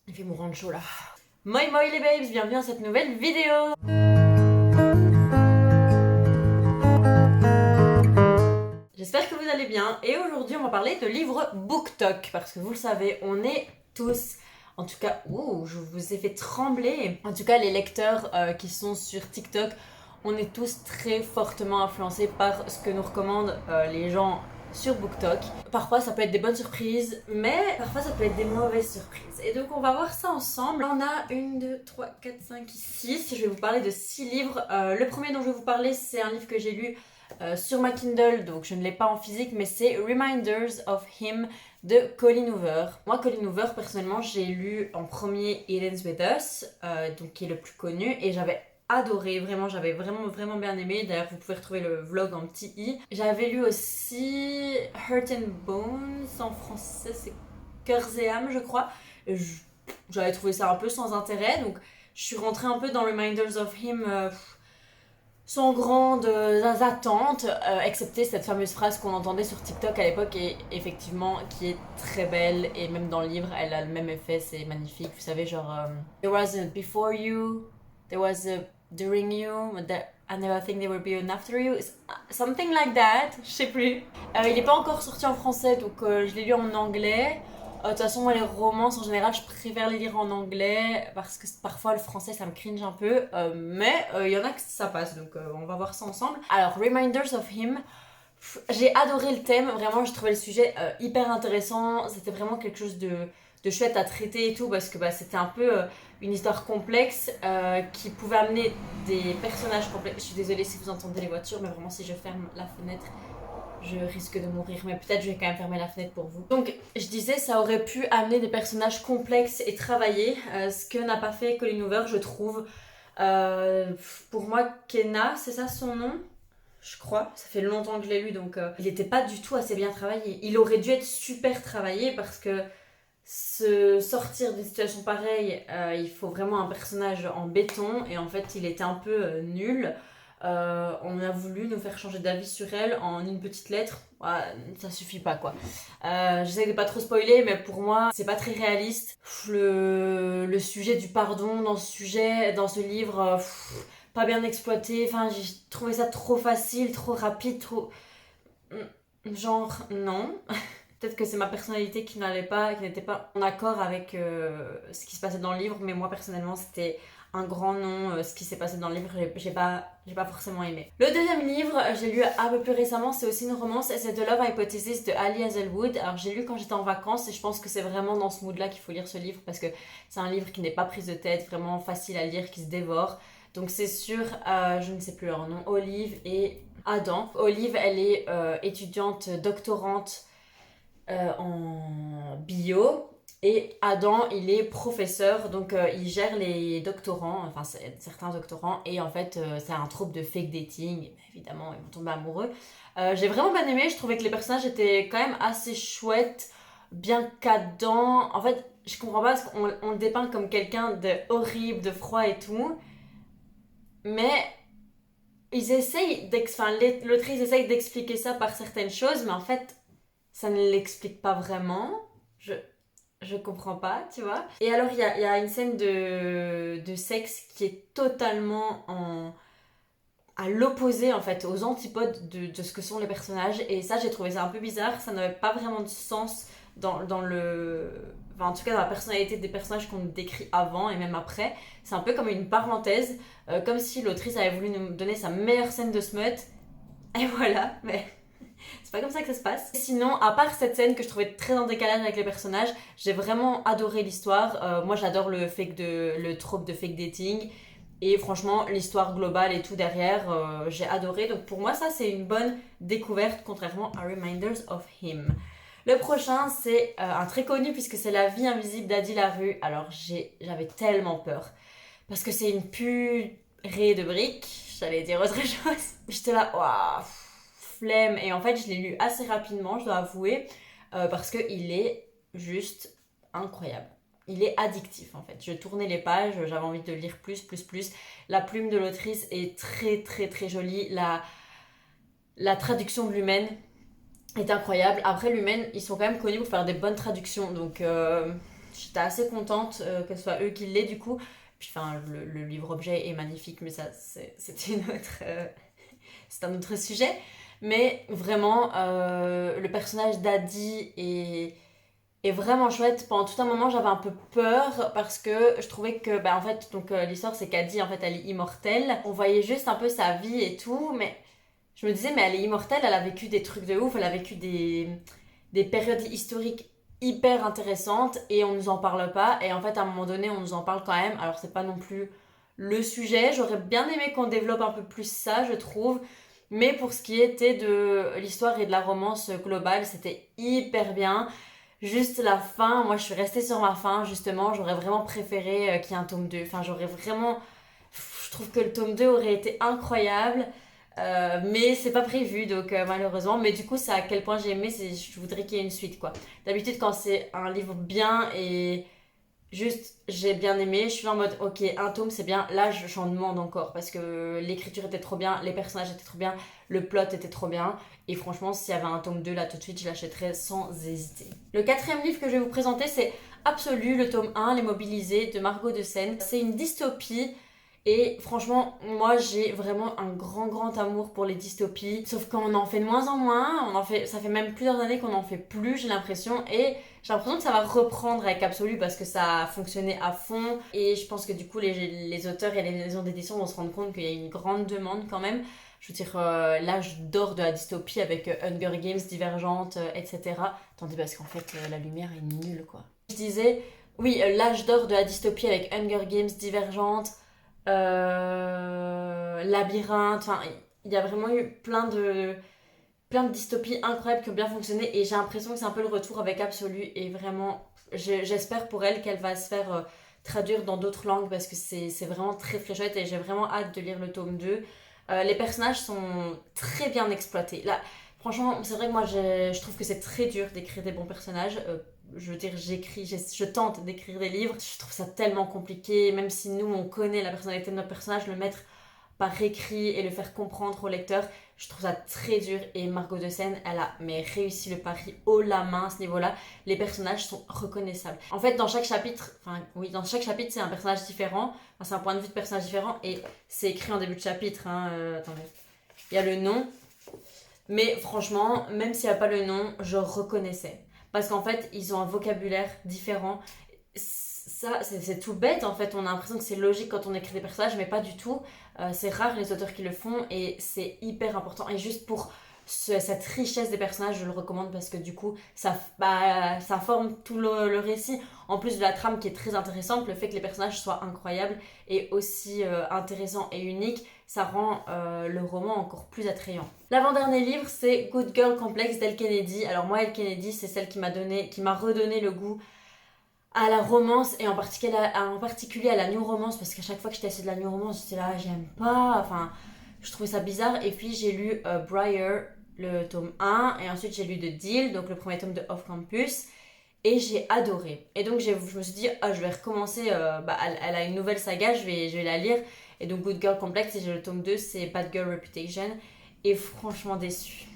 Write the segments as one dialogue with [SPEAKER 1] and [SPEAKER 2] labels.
[SPEAKER 1] Il fait mourant de chaud là. Moi les babes, bienvenue dans cette nouvelle vidéo. J'espère que vous allez bien et aujourd'hui on va parler de livres BookTok parce que vous le savez, on est tous, en tout cas, je vous ai fait trembler. En tout cas, les lecteurs qui sont sur TikTok, on est tous très fortement influencés par ce que nous recommandent les gens sur BookTok. Parfois ça peut être des bonnes surprises, mais parfois ça peut être des mauvaises surprises. Et donc on va voir ça ensemble. On a 1, 2, 3, 4, 5, 6. Je vais vous parler de 6 livres. Le premier dont je vais vous parler, c'est un livre que j'ai lu sur ma Kindle, donc je ne l'ai pas en physique, mais c'est Reminders of Him de Colleen Hoover. Moi, Colleen Hoover, personnellement, j'ai lu en premier It Ends With Us, donc qui est le plus connu, et j'avais adoré, vraiment, j'avais vraiment bien aimé. D'ailleurs, vous pouvez retrouver le vlog en petit i. J'avais lu aussi Heart and Bones, en français c'est Cœurs et âmes, je crois. J'avais trouvé ça un peu sans intérêt, donc je suis rentrée un peu dans Reminders of Him sans grandes attentes, excepté cette fameuse phrase qu'on entendait sur TikTok à l'époque et effectivement qui est très belle, et même dans le livre elle a le même effet, c'est magnifique. Vous savez, genre There was a before you, there was a during you, I never think there will be an after you, something like that, je sais plus. Il n'est pas encore sorti en français, donc je l'ai lu en anglais. De toute façon, moi, les romances en général, je préfère les lire en anglais parce que parfois le français ça me cringe un peu, mais il y en a que ça passe, donc on va voir ça ensemble. Alors, Reminders of Him, j'ai adoré le thème, vraiment, j'ai trouvé le sujet hyper intéressant. C'était vraiment quelque chose de chouette à traiter et tout, parce que c'était un peu une histoire complexe qui pouvait amener des personnages complexes. Je suis désolée si vous entendez les voitures, mais vraiment, si je ferme la fenêtre, je risque de mourir, mais peut-être je vais quand même fermer la fenêtre pour vous. Donc je disais, ça aurait pu amener des personnages complexes et travaillés, ce que n'a pas fait Colleen Hoover, je trouve. Pour moi, Kenna, c'est ça son nom, je crois, ça fait longtemps que je l'ai lu, donc il n'était pas du tout assez bien travaillé. Il aurait dû être super travaillé parce que se sortir d'une situation pareille, il faut vraiment un personnage en béton, et en fait il était un peu nul. On a voulu nous faire changer d'avis sur elle en une petite lettre. Ça suffit pas, quoi. J'essaie de pas trop spoiler, mais pour moi c'est pas très réaliste. Le sujet du pardon dans ce livre, pas bien exploité. Enfin, j'ai trouvé ça trop facile, trop rapide, trop genre non. Peut-être que c'est ma personnalité qui n'était pas en accord avec ce qui se passait dans le livre, mais moi personnellement c'était un grand nom. Ce qui s'est passé dans le livre, j'ai pas forcément aimé. Le deuxième livre, j'ai lu un peu plus récemment, c'est aussi une romance, et c'est The Love Hypothesis de Ali Hazelwood. Alors j'ai lu quand j'étais en vacances, et je pense que c'est vraiment dans ce mood là qu'il faut lire ce livre, parce que c'est un livre qui n'est pas prise de tête, vraiment facile à lire, qui se dévore. Donc c'est sur, je ne sais plus leur nom, Olive et Adam. Olive, elle est étudiante doctorante en bio, et Adam il est professeur, donc il gère les doctorants, enfin certains doctorants, et en fait c'est un troupe de fake dating, et évidemment ils vont tomber amoureux. J'ai vraiment bien aimé, je trouvais que les personnages étaient quand même assez chouettes, bien qu'Adam, en fait je comprends pas parce qu'on le dépeint comme quelqu'un de horrible, de froid et tout, mais ils essayent l'autrice essaye d'expliquer ça par certaines choses, mais en fait ça ne l'explique pas vraiment. Je comprends pas, tu vois. Et alors, il y a une scène de sexe qui est totalement à l'opposé, en fait, aux antipodes de ce que sont les personnages. Et ça, j'ai trouvé ça un peu bizarre. Ça n'avait pas vraiment de sens dans le... Enfin, en tout cas, dans la personnalité des personnages qu'on décrit avant et même après. C'est un peu comme une parenthèse, comme si l'autrice avait voulu nous donner sa meilleure scène de smut. Et voilà, mais... c'est pas comme ça que ça se passe. Sinon, à part cette scène que je trouvais très en décalage avec les personnages, j'ai vraiment adoré l'histoire. Moi, j'adore le trope de fake dating. Et franchement, l'histoire globale et tout derrière, j'ai adoré. Donc pour moi, ça, c'est une bonne découverte, contrairement à Reminders of Him. Le prochain, c'est un très connu, puisque c'est La vie invisible d'Adi Larue. Alors, j'avais tellement peur. Parce que c'est une purée de briques. J'allais dire autre chose. J'étais là, waouh, flemme. Et en fait, je l'ai lu assez rapidement, je dois avouer, parce qu'il est juste incroyable. Il est addictif, en fait. Je tournais les pages, j'avais envie de lire plus. La plume de l'autrice est très jolie. La traduction de l'Humaine est incroyable. Après, l'Humaine, ils sont quand même connus pour faire des bonnes traductions, donc j'étais assez contente que ce soit eux qui l'aient du coup. Puis enfin, le livre objet est magnifique, mais ça, c'est une autre, c'est un autre sujet. Mais vraiment, le personnage d'Adi est vraiment chouette. Pendant tout un moment, j'avais un peu peur parce que je trouvais que, bah, en fait, donc l'histoire c'est qu'Adi, en fait, elle est immortelle. On voyait juste un peu sa vie et tout, mais je me disais, mais elle est immortelle, elle a vécu des trucs de ouf, elle a vécu des périodes historiques hyper intéressantes et on nous en parle pas. Et en fait, à un moment donné, on nous en parle quand même. Alors, c'est pas non plus le sujet. J'aurais bien aimé qu'on développe un peu plus ça, je trouve. Mais pour ce qui était de l'histoire et de la romance globale, c'était hyper bien. Juste la fin, moi je suis restée sur ma fin, justement. J'aurais vraiment préféré qu'il y ait un tome 2. Enfin, j'aurais vraiment. Je trouve que le tome 2 aurait été incroyable. Mais c'est pas prévu donc malheureusement, mais du coup c'est à quel point j'ai aimé, c'est je voudrais qu'il y ait une suite quoi. D'habitude quand c'est un livre bien et juste j'ai bien aimé, je suis en mode ok un tome c'est bien, là j'en demande encore parce que l'écriture était trop bien, les personnages étaient trop bien, le plot était trop bien et franchement s'il y avait un tome 2 là tout de suite je l'achèterais sans hésiter. Le quatrième livre que je vais vous présenter c'est Absolu, le tome 1, Les Mobilisés de Margot de Seine. C'est une dystopie et franchement, moi j'ai vraiment un grand amour pour les dystopies. Sauf qu'on en fait de moins en moins, ça fait même plusieurs années qu'on n'en fait plus, j'ai l'impression. Et j'ai l'impression que ça va reprendre avec Absolu parce que ça a fonctionné à fond. Et je pense que du coup, les auteurs et les maisons d'édition vont se rendre compte qu'il y a une grande demande quand même. Je veux dire, l'âge d'or de la dystopie avec Hunger Games, Divergente, etc. Attendez, parce qu'en fait, la lumière est nulle quoi. Je disais, oui, l'âge d'or de la dystopie avec Hunger Games, Divergente. Labyrinthe, enfin, il y a vraiment eu plein de dystopies incroyables qui ont bien fonctionné et j'ai l'impression que c'est un peu le retour avec Absolu et vraiment, j'espère pour elle qu'elle va se faire traduire dans d'autres langues parce que c'est vraiment très chouette et j'ai vraiment hâte de lire le tome 2. Les personnages sont très bien exploités. Là, franchement, c'est vrai que moi je trouve que c'est très dur d'écrire des bons personnages. Je veux dire, je tente d'écrire des livres. Je trouve ça tellement compliqué, même si nous on connaît la personnalité de notre personnage, le mettre par écrit et le faire comprendre au lecteur, je trouve ça très dur. Et Margot de Seine, elle a réussi le pari haut la main à ce niveau-là. Les personnages sont reconnaissables. En fait, dans chaque chapitre, c'est un personnage différent. Enfin, c'est un point de vue de personnage différent et c'est écrit en début de chapitre. Attendez, il y a le nom, mais franchement, même s'il n'y a pas le nom, je reconnaissais. Parce qu'en fait, ils ont un vocabulaire différent. Ça, c'est tout bête en fait. On a l'impression que c'est logique quand on écrit des personnages, mais pas du tout. C'est rare les auteurs qui le font et c'est hyper important. Et juste pour cette richesse des personnages, je le recommande parce que du coup, ça forme tout le récit. En plus de la trame qui est très intéressante, le fait que les personnages soient incroyables et aussi intéressants et uniques, ça rend le roman encore plus attrayant. L'avant-dernier livre, c'est Good Girl Complex d'Elle Kennedy. Alors moi, Elle Kennedy, c'est celle qui m'a redonné le goût à la romance et en particulier à la new romance parce qu'à chaque fois que j'étais assise de la new romance, j'étais là, j'aime pas, enfin, je trouvais ça bizarre. Et puis j'ai lu Briar, le tome 1, et ensuite j'ai lu The Deal, donc le premier tome de Off Campus, et j'ai adoré. Et donc je me suis dit, je vais recommencer, elle a une nouvelle saga, je vais la lire. Et donc Good Girl Complex, et j'ai le tome 2, c'est Bad Girl Reputation, et franchement déçue.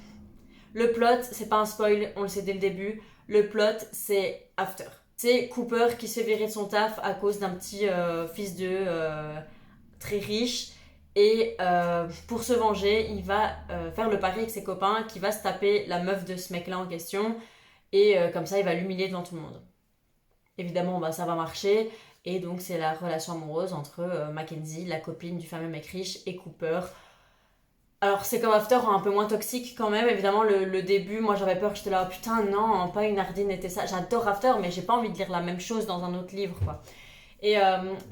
[SPEAKER 1] Le plot, c'est pas un spoil, on le sait dès le début, le plot c'est After. C'est Cooper qui se fait virer de son taf à cause d'un petit fils de très riche. Et pour se venger, il va faire le pari avec ses copains qu'il va se taper la meuf de ce mec-là en question. Et comme ça, il va l'humilier devant tout le monde. Évidemment, ça va marcher. Et donc, c'est la relation amoureuse entre Mackenzie, la copine du fameux mec riche, et Cooper. Alors c'est comme After, un peu moins toxique quand même. Évidemment, le début, moi j'avais peur, j'étais là, oh, putain, non, pas une Ardine était ça. J'adore After, mais j'ai pas envie de lire la même chose dans un autre livre, quoi. Et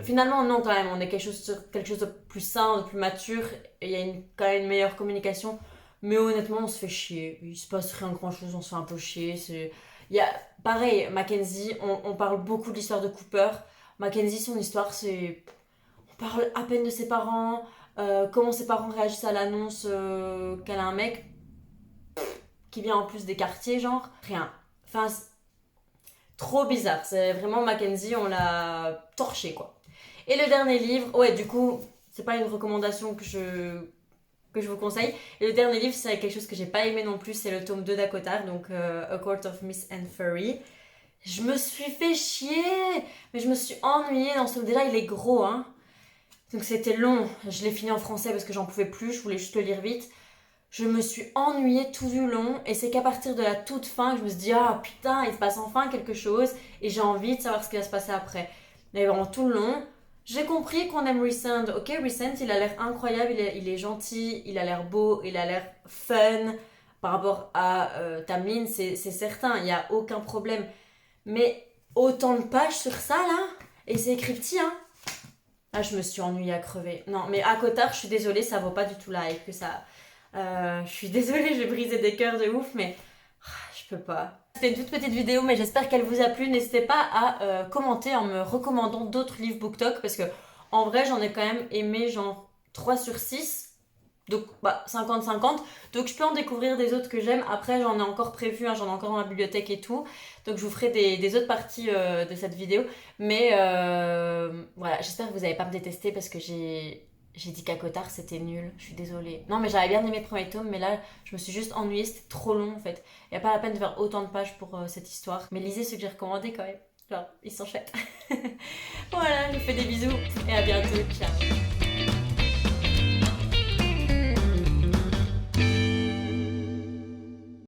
[SPEAKER 1] finalement, non, quand même, on est sur quelque chose de plus sain, de plus mature. Et il y a quand même une meilleure communication. Mais honnêtement, on se fait chier. Il se passe rien grand chose, on se fait un peu chier. Il y a, pareil, Mackenzie, on parle beaucoup de l'histoire de Cooper. Mackenzie, son histoire, c'est. On parle à peine de ses parents. Comment ses parents réagissent à l'annonce qu'elle a un mec qui vient en plus des quartiers, genre rien. Enfin, trop bizarre. C'est vraiment Mackenzie, on l'a torché quoi. Et le dernier livre, ouais, du coup, c'est pas une recommandation que je vous conseille. Et le dernier livre, c'est quelque chose que j'ai pas aimé non plus, c'est le tome 2 d'Akotar, donc A Court of Mist and Fury. Je me suis fait chier, mais je me suis ennuyée dans ce... Déjà, il est gros, hein. Donc c'était long. Je l'ai fini en français parce que j'en pouvais plus, je voulais juste le lire vite. Je me suis ennuyée tout du long et c'est qu'à partir de la toute fin que je me suis dit ah putain il se passe enfin quelque chose et j'ai envie de savoir ce qui va se passer après. Mais vraiment tout le long, j'ai compris qu'on aime Rhysand. Ok, Rhysand il a l'air incroyable, il est gentil, il a l'air beau, il a l'air fun. Par rapport à Tamlin, c'est certain, il n'y a aucun problème. Mais autant de pages sur ça là, et c'est écrit petit hein. Ah, je me suis ennuyée à crever. Non, mais à Cotard, je suis désolée, ça vaut pas du tout la hype que ça. Je suis désolée, j'ai brisé des cœurs de ouf, mais je peux pas. C'était une toute petite vidéo, mais j'espère qu'elle vous a plu. N'hésitez pas à commenter en me recommandant d'autres livres BookTok, parce que en vrai, j'en ai quand même aimé genre 3 sur 6. Donc, bah, 50-50. Donc, je peux en découvrir des autres que j'aime. Après, j'en ai encore prévu, hein, j'en ai encore dans la bibliothèque et tout. Donc, je vous ferai des autres parties de cette vidéo. Mais voilà, j'espère que vous n'allez pas me détester parce que j'ai dit qu'à Cotard c'était nul. Je suis désolée. Non, mais j'avais bien aimé le premier tome, mais là, je me suis juste ennuyée. C'était trop long en fait. Il n'y a pas la peine de faire autant de pages pour cette histoire. Mais lisez ceux que j'ai recommandés quand même. Genre, ils sont chouettes. Voilà, je vous fais des bisous et à bientôt. Ciao.